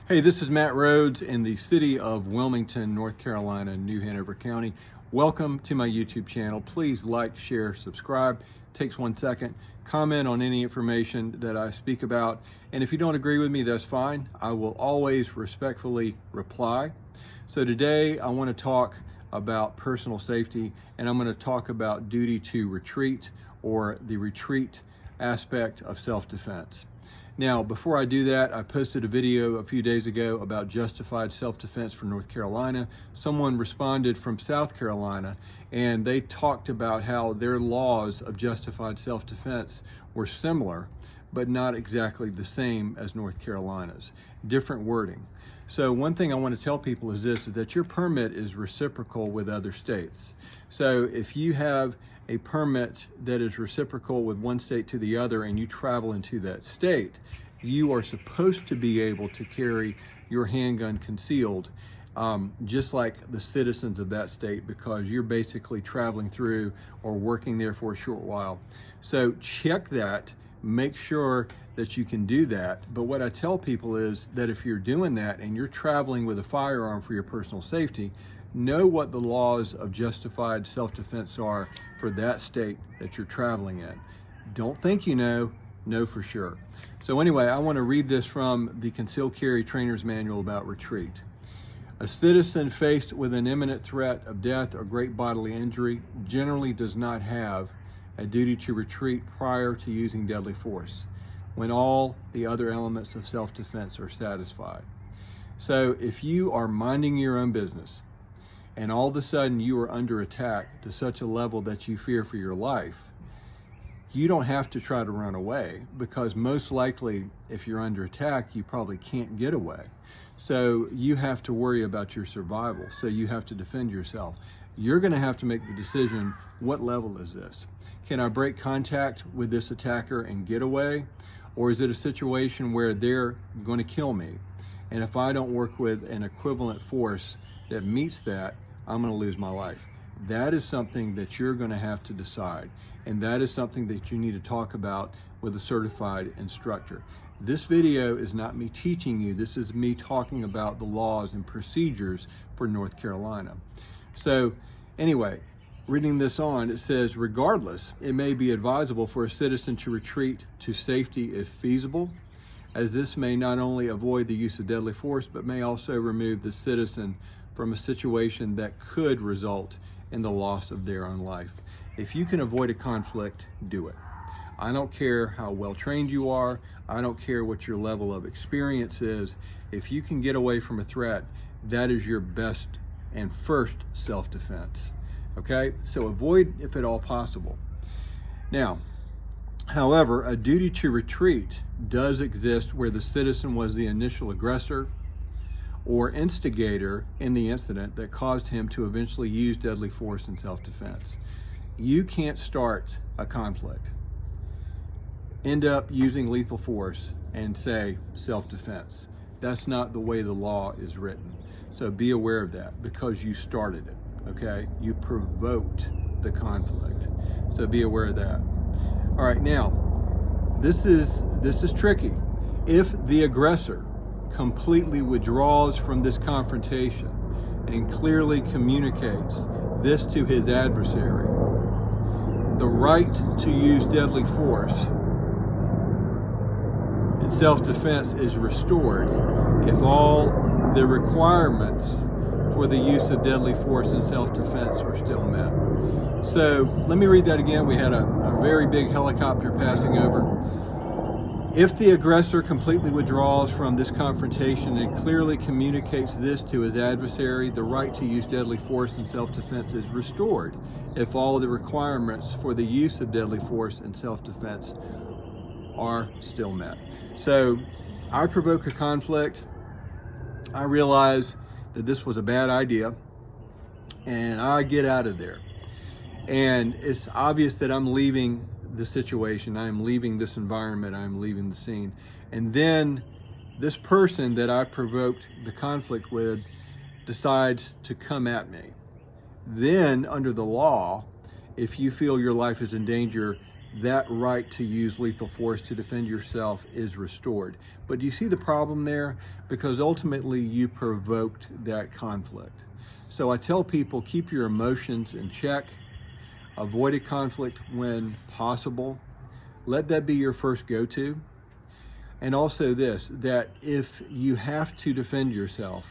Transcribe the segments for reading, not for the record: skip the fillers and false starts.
Hey, this is Matt Rhodes in the city of Wilmington, North Carolina, New Hanover County. Welcome to my YouTube channel. Please like, share, subscribe. Takes 1 second. Comment on any information that I speak about. And if you don't agree with me, that's fine. I will always respectfully reply. So today I want to talk about personal safety, and I'm going to talk about duty to retreat, or the retreat aspect of self-defense. Now, before I do that, I posted a video a few days ago about justified self-defense for North Carolina. Someone responded from South Carolina, and they talked about how their laws of justified self-defense were similar, but not exactly the same as North Carolina's. Different wording. So one thing I want to tell people is this, is that your permit is reciprocal with other states. So if you have a permit that is reciprocal with one state to the other and you travel into that state, you are supposed to be able to carry your handgun concealed, just like the citizens of that state, because you're basically traveling through or working there for a short while. So check that, make sure that you can do that. But what I tell people is that if you're doing that and you're traveling with a firearm for your personal safety, know what the laws of justified self-defense are for that state that you're traveling in. Don't think you know for sure. So anyway, I want to read this from the Concealed Carry Trainer's Manual about retreat. A citizen faced with an imminent threat of death or great bodily injury generally does not have a duty to retreat prior to using deadly force, when all the other elements of self-defense are satisfied. So if you are minding your own business, and all of a sudden you are under attack to such a level that you fear for your life, you don't have to try to run away, because most likely if you're under attack, you probably can't get away. So you have to worry about your survival. So you have to defend yourself. You're gonna have to make the decision, what level is this? Can I break contact with this attacker and get away? Or is it a situation where they're gonna kill me? And if I don't work with an equivalent force that meets that, I'm going to lose my life. That is something that you're going to have to decide. And that is something that you need to talk about with a certified instructor. This video is not me teaching you. This is me talking about the laws and procedures for North Carolina. So anyway, reading this on, it says, regardless, it may be advisable for a citizen to retreat to safety if feasible, as this may not only avoid the use of deadly force, but may also remove the citizen from a situation that could result in the loss of their own life. If you can avoid a conflict, do it. I don't care how well trained you are. I don't care what your level of experience is. If you can get away from a threat, that is your best and first self-defense. Okay, so avoid if at all possible. Now, however, a duty to retreat does exist where the citizen was the initial aggressor or instigator in the incident that caused him to eventually use deadly force in self-defense. You can't start a conflict, end up using lethal force, and say self-defense. That's not the way the law is written. So be aware of that, because you started it, okay? You provoked the conflict. So be aware of that. All right, now, this is tricky. If the aggressor completely withdraws from this confrontation and clearly communicates this to his adversary, the right to use deadly force in self-defense is restored if all the requirements for the use of deadly force in self-defense are still met. So let me read that again. We had a very big helicopter passing over. If the aggressor completely withdraws from this confrontation and clearly communicates this to his adversary, the right to use deadly force in self-defense is restored if all the requirements for the use of deadly force in self-defense are still met. So I provoke a conflict. I realize that this was a bad idea, and I get out of there. And it's obvious that I'm leaving the situation, I'm leaving this environment, I'm leaving the scene. And then this person that I provoked the conflict with decides to come at me. Then under the law, if you feel your life is in danger, that right to use lethal force to defend yourself is restored. But do you see the problem there? Because ultimately you provoked that conflict. So I tell people, keep your emotions in check, avoid a conflict when possible. Let that be your first go-to. And also this, that if you have to defend yourself,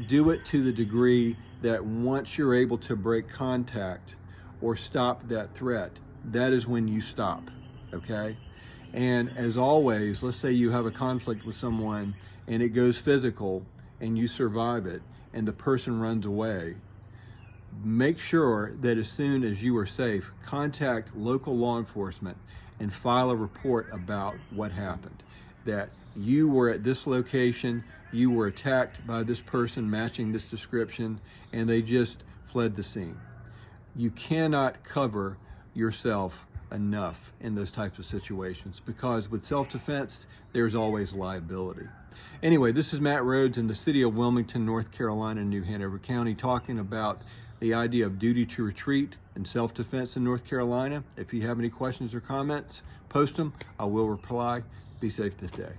do it to the degree that once you're able to break contact or stop that threat, that is when you stop, okay? And as always, let's say you have a conflict with someone and it goes physical and you survive it and the person runs away. Make sure that as soon as you are safe, contact local law enforcement and file a report about what happened. That you were at this location, you were attacked by this person matching this description, and they just fled the scene. You cannot cover yourself enough in those types of situations, because with self-defense, there's always liability. Anyway, this is Matt Rhodes in the city of Wilmington, North Carolina, New Hanover County, talking about the idea of duty to retreat and self-defense in North Carolina. If you have any questions or comments, post them. I will reply. Be safe this day.